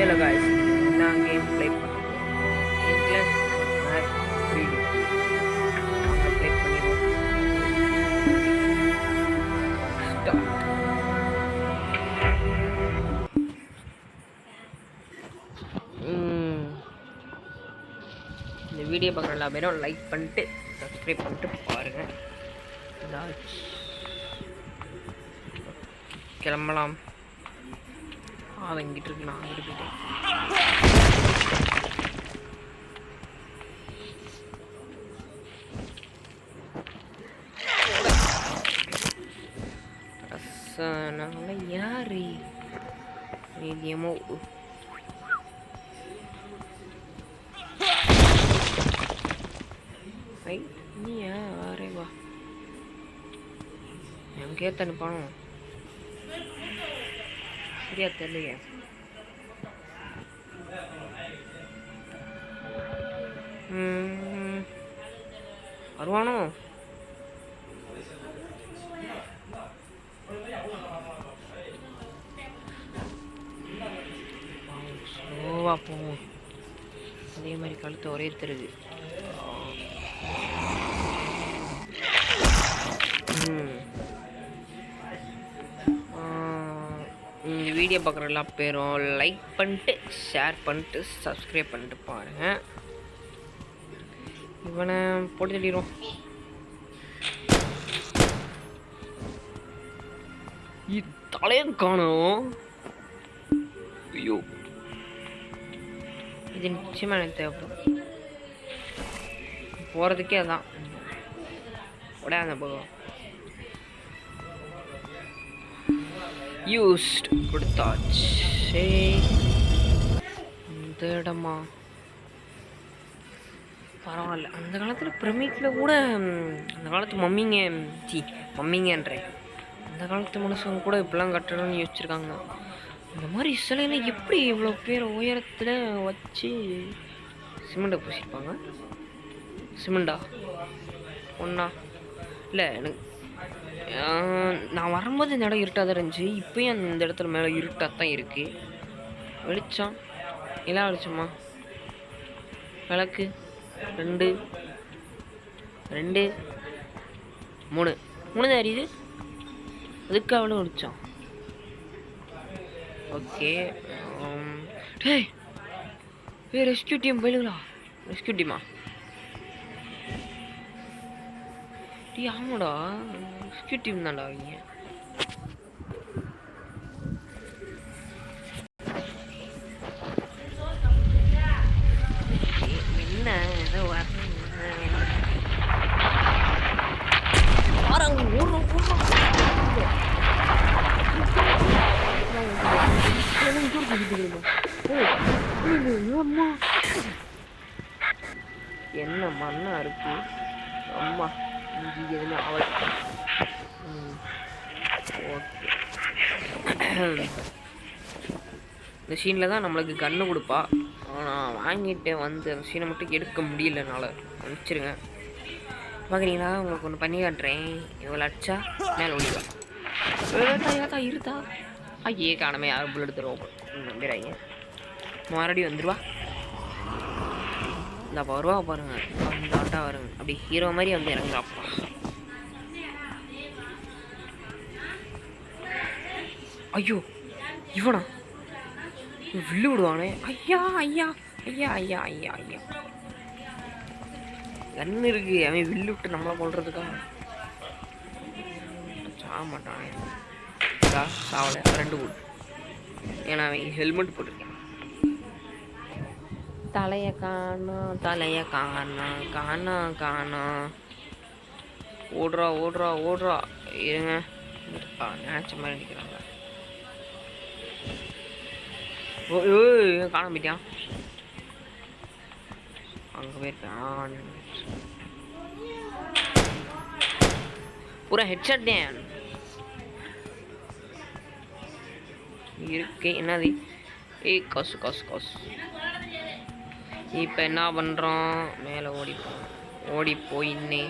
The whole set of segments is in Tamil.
Hello guys, நான் கேம் ப்ளே பண்ணுறோம். இன்க்ளஸ் மேட் 3D வாங்க ப்ளே பண்ணிடுவோம். ஸ்டார்ட். இந்த வீடியோ பார்க்குற எல்லா பேரும் லைக் பண்ணிட்டு சப்ஸ்கிரைப் பண்ணிட்டு பாருங்கள். கிளம்பலாம். அவங்கிட்டு இருக்கு, நான் அங்கிட்டு போயிட்டேன். யாரு மீடியமோ நீயா வாரே வா எங்கே தனுப்பானோ சரியா தெரியலையே. வருவானோ ஸ்லோவா போவோம். அதே மாதிரி கழுத்து ஒரே தருது. இந்த வீடியோ பார்க்குற எல்லா பேரும் லைக் பண்ணிட்டு ஷேர் பண்ணிட்டு சப்ஸ்கிரைப் பண்ணிட்டு பாருங்கள். இவனை போட்டு தள்ளிடுவோம். தலையும் காணும். ஐயோ, இது நிச்சயமாக எனக்கு தேவைப்படும். போகிறதுக்கே அதான் உடையாத போகும். யூஸ்ட் கொடுத்தாச்சு. இந்த இடமா பரவாயில்ல. அந்த காலத்தில் பிரமிட்டில் கூட அந்த காலத்து மம்மிங்கன்றேன் அந்த காலத்து மனுஷங்க கூட இப்படிலாம் கட்டணும்னு யோசிச்சிருக்காங்க. இந்த மாதிரி சிலையில் எப்படி இவ்வளோ பேர் உயரத்தில் வச்சு சிமெண்ட்டை பூசியிருப்பாங்க? சிமெண்டா ஒன்றா இல்லை. எனக்கு நான் வரும்போது இந்த இடம் இருட்டாக தான் இருந்துச்சு. இப்போயும் அந்த இடத்துல மேலே இருட்டாக தான் இருக்குது. வெளிச்சம் எல்லாம் வெளிச்சமா விளக்கு 2 3 தான் அறியுது. அதுக்கு அவ்வளோ வெளிச்சம். ஓகே. ரெஸ்கியூ டீம் போயிடுங்களா? ரெஸ்கியூ டீமா? ஆமாடா, ரெஸ்கியூ டீம் தான்டா அவங்க. என்ன ஏதோ வரணும். என்ன மண்ணா இருக்கு அம்மா. இங்கே எதுவுமே அவள் ஓகே. இந்த சீனில் தான் நம்மளுக்கு கன்று கொடுப்பா. நான் வாங்கிட்டு வந்து அந்த சீனை மட்டும் எடுக்க முடியலனால அனுப்பிச்சிருங்க. பார்க்குறீங்களா, உங்களுக்கு ஒன்று பண்ணி காட்டுறேன். இவ்வளோ அடிச்சா மேலே ஒழிவா ஏதா இருதா. ஐயே காணமே, யாரும் புல்லட் தருவோம் நம்பிடுறாங்க. மறுபடியும் வந்துடுவா. இந்த வருவா பாருங்க, அந்த ஆட்டா வருங்க. அப்படி ஹீரோ மாதிரி வந்து இறங்குறாப்பா. ஐயோ இவனா வில்லு விடுவானே. ஐயா ஐயா ஐயா ஐயா ஐயா ஐயா கண்ணு இருக்கு. அவன் வில்லு விட்டு நம்மளை கொள்றதுக்கா சாக மாட்டானே. சாவலை 2 கூடு. ஏன்னா அவன் ஹெல்மெட் போட்டிருக்கேன். தலைய காணோம் ஓடுறா இருங்க. நினைச்ச மாதிரி நிற்கிறாங்க. காண போயிட்டான். அங்கே போயிருக்கான். பூரா ஹெட்ஷாட் டேன் இருக்கு. என்னது? காசு. இப்போ என்ன பண்ணுறோம்? மேலே ஓடி போயின்னே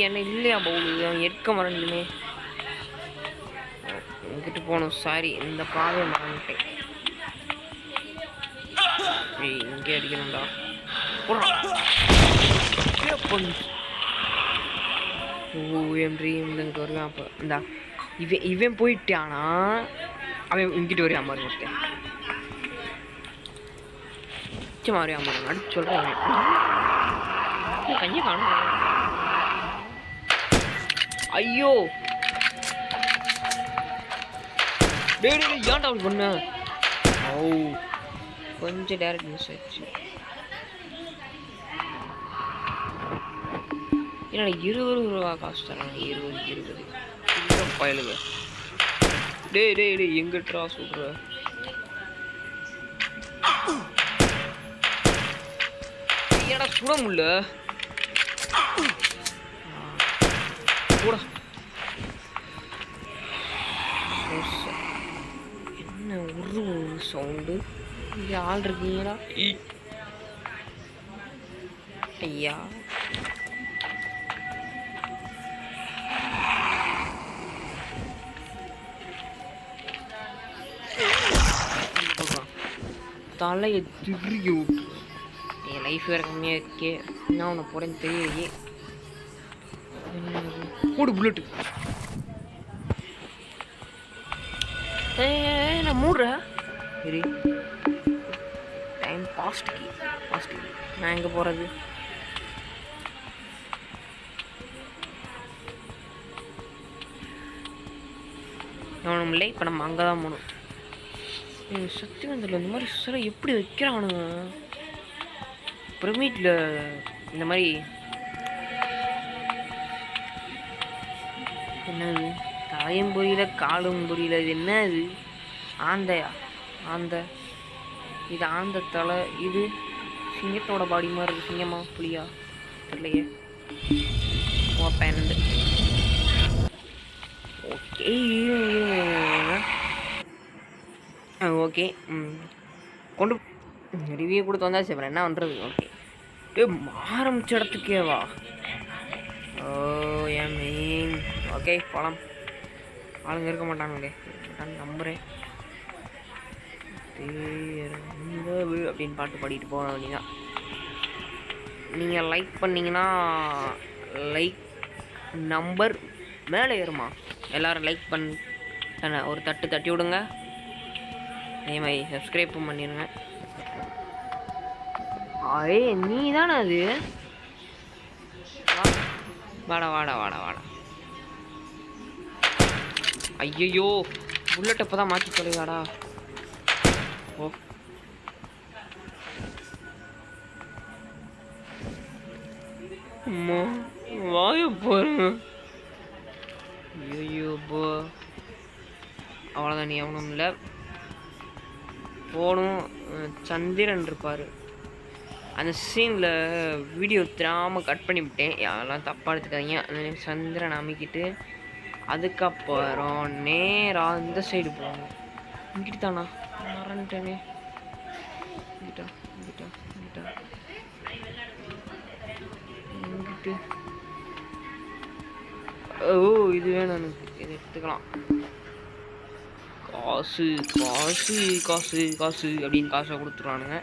என்ன இல்லையா பவுல் எடுக்க மறந்துமே. இங்கிட்டு போகணும். சாரி, இந்த பாதையை மறந்துட்டேன். இங்கே அடிக்கணும்டா. ஓஎம்ரி இங்கிட்டு வருவேன். அப்போ இந்தா இவன் போயிட்டானா, அவன் இங்கிட்டு வருவான் மாதிரி ஒருத்தன். மாதிரி ஆமாம் அடிச்சு சொல்கிறேன். கையை காணும். ஐயோ டேடி ஏன்டா அவள் பண்ண? ஓ கொஞ்சம் டேரக்ட் மிஸ் ஆயிடுச்சு. என்னடா 20 ரூபா காசு தராங்க? 20 பயலுங்க. டே எங்கிட்டா சொல்ற? ஏடா சுட முடியல. என்ன ஒரு சவுண்டு? இங்கே ஆள் இருக்கீங்களா? ஐயா தலையை திருகி விட்டு என் லைஃப் வேறு கம்மியாக இருக்கே. நான் உன்னை போகிறேன்னு தெரியலையே. போடு புல்லட்டு. நான் மூடுறேன். சரி டைம் பாஸ்ட்கி. நான் எங்கே போகிறது? நம்மளே இப்போ நம்ம அங்கே தான் போகணும். சத்தியவந்தில் இந்த மாதிரி சில எப்படி வைக்கிறானுங்க? பிரமிட்டில் இந்த மாதிரி என்னது தலையும் புரியல காலும் புரியல. இது என்ன? இது ஆந்தையா? இது ஆந்த தலை. இது சிங்கத்தோட பாடி மாதிரி இருக்குது. சிங்கமா புலியா தெரியலையே. பேனண்டு. ஓகே கொண்டு ரிவ்யூ கொடுத்து வந்தாச்சு. அப்புறம் என்ன பண்ணுறது? ஓகே ஆரம்பிச்ச இடத்துக்கே வா. ஓ என் மீன். ஓகே போகலாம். ஆளுங்க இருக்க மாட்டாங்களே நம்புகிறேன். அப்படின்னு பாட்டு பாடிட்டு போக வேண்டியதான். நீங்கள் லைக் பண்ணிங்கன்னா லைக் நம்பர் மேலே ஏறுமா? எல்லோரும் லைக் பண்ண ஒரு தட்டி விடுங்க. அதே மாதிரி சப்ஸ்கிரைப்பும் பண்ணிடுங்க. நீ தானே அது? வாடா. ஐயோ புல்லட் இப்போ தான் மாற்றி சொல்லுவாடா. ஓ அம்மா வாய போறேங்க. ஐயோ போ அவ்வளோதான். நீ அவனும் இல்லை போகணும். சந்திரன் இருப்பார் அந்த சீனில். வீடியோ திராமல் கட் பண்ணிவிட்டேன். யாரெல்லாம் தப்பாக எடுத்துக்காதீங்க. அந்த சந்திரன் அமைக்கிட்டு அதுக்கப்புறம் நேராக இந்த சைடு போகணும். இங்கிட்டு தானா மறந்துட்டேனே. இங்கிட்ட இங்கிட்டு. ஓ இது வேணும் எனக்கு. இது எடுத்துக்கலாம். காசு அப்படின்னு காசை கொடுத்துருவானுங்க.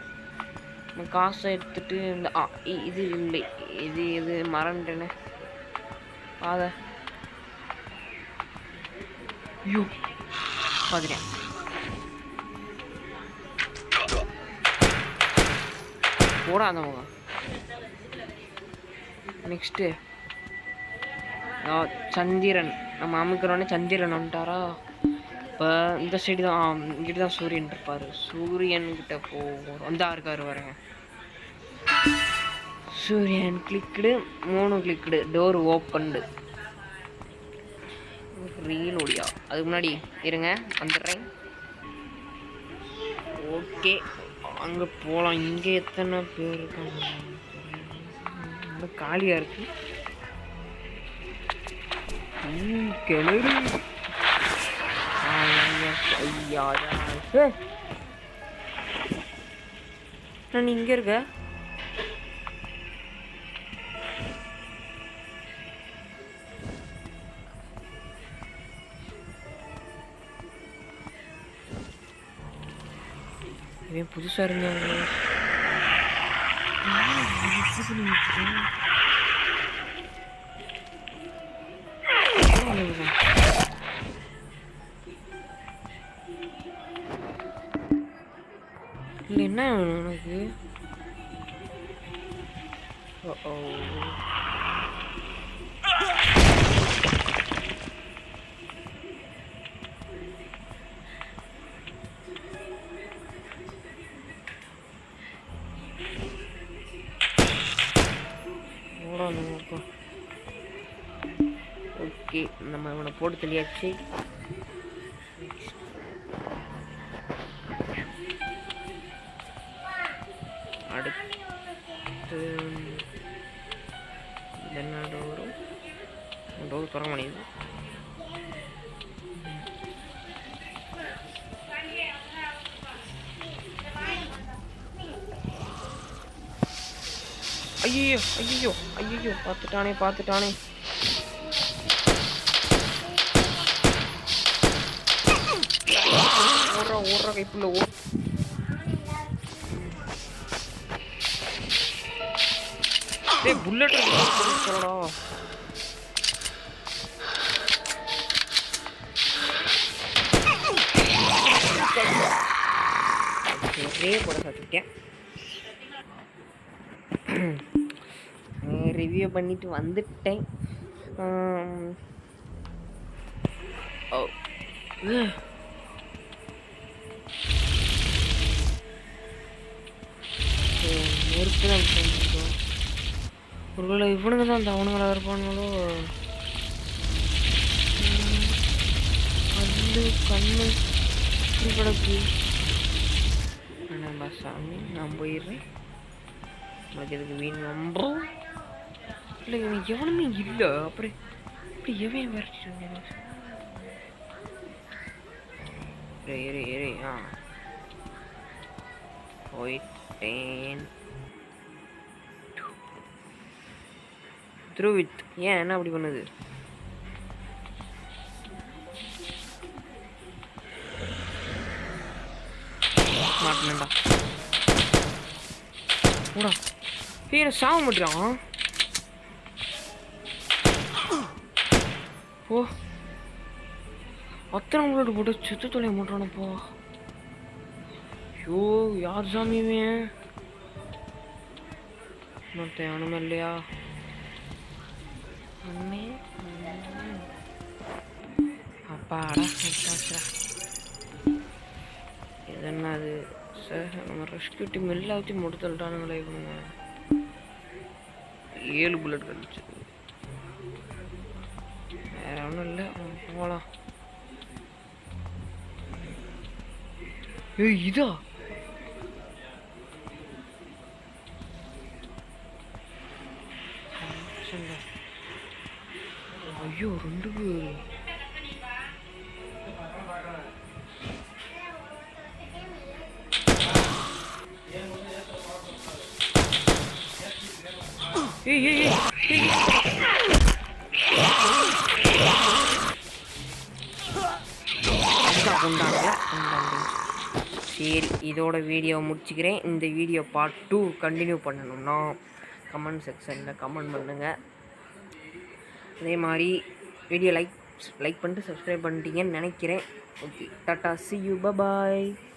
காசை எடுத்துட்டு இந்த இது இல்லை. இது மறந்துட்டேனே. பாத ஐயோ பார்த்துட்டேன். போடா அந்த முகம். நெக்ஸ்ட்டு சந்திரன். நம்ம அமுக்கிறோன்னே சந்திரன் வந்துட்டாரா? இப்போ இந்த சைடு தான் இங்கிட்டு தான் சூரியன் இருப்பார். சூரியன்கிட்ட போகிறோம். வந்தா இருக்காரு வரேன். சூரியன் கிளிக்குடு 3 கிளிக்குடு. டோர் ஓப்பன்டு. ரீல் ஓடியா? அதுக்கு முன்னாடி இருங்க வந்துடுறேன். ஓகே அங்கே போகலாம். இங்கே எத்தனை பேர் இருக்காங்க? காலியாக இருக்கு. கிணறு. நீ இங்கே இருக்க? இவன் புதுசாக இருந்தாங்க. இல்லை என்ன உனக்கு? ஓ ஓகே, நம்ம இவனை போட்டு தெரியாச்சு. அடுத்து என்ன டோரும் டோர் திறக்க முடியுது. ஐயோ ஐயோ ஐயோ, பார்த்துட்டானே. ஓடுற கைப்புள்ள புல்லட் சொல்லடா. போட சாப்பிட்டேன். ரிவ்யூ பண்ணிட்டு வந்துட்டேன். நெருப்பு தான் ஒருவேளை இவனுங்க தான் அந்த அவனுங்களாக இருப்பானுங்களோ. அது கண்ணு கிடக்கு. நம்ம சாமி நான் போயிடுறேன். உனக்கு எதுக்கு வீண் நம்பும் இல்லை, எனக்கு எவனுமே இல்லை. அப்புறம் இப்படி எவன் வரைச்சிட்டு போயிட்டேன். த்ரூவித் ஏன் என்ன அப்படி பண்ணுது? மாட்டினேன்டா. ஓடா பேரை சாக மாட்டான். ஓ அத்தனை உங்களோட போட்டு சுத்து தொலைய மாட்டானப்போ. ஐயோ யார் சாமியுமே மற்ற எவனுமே இல்லையா? அப்பாடா இது என்ன அது சார்? நம்ம ரெஸ்கியூ டீம் எல்லாத்தையும் முடித்து தள்ளிட்டானுங்களே இவனுங்க. 7 புல்லட் கழிச்சு. வேற ஒன்றும் இல்லை, போகலாம். ஏய் இதா ஐயோ 2 பேர். சரி, இதோட வீடியோ முடிச்சுக்கிறேன். இந்த வீடியோ பார்ட் 2 கண்டினியூ பண்ணணும்னா கமெண்ட் செக்ஷனில் கமெண்ட் பண்ணுங்கள். அதே மாதிரி வீடியோ லைக் பண்ணிட்டு சப்ஸ்கிரைப் பண்ணிட்டீங்கன்னு நினைக்கிறேன். Okay, tata, see you, bye bye.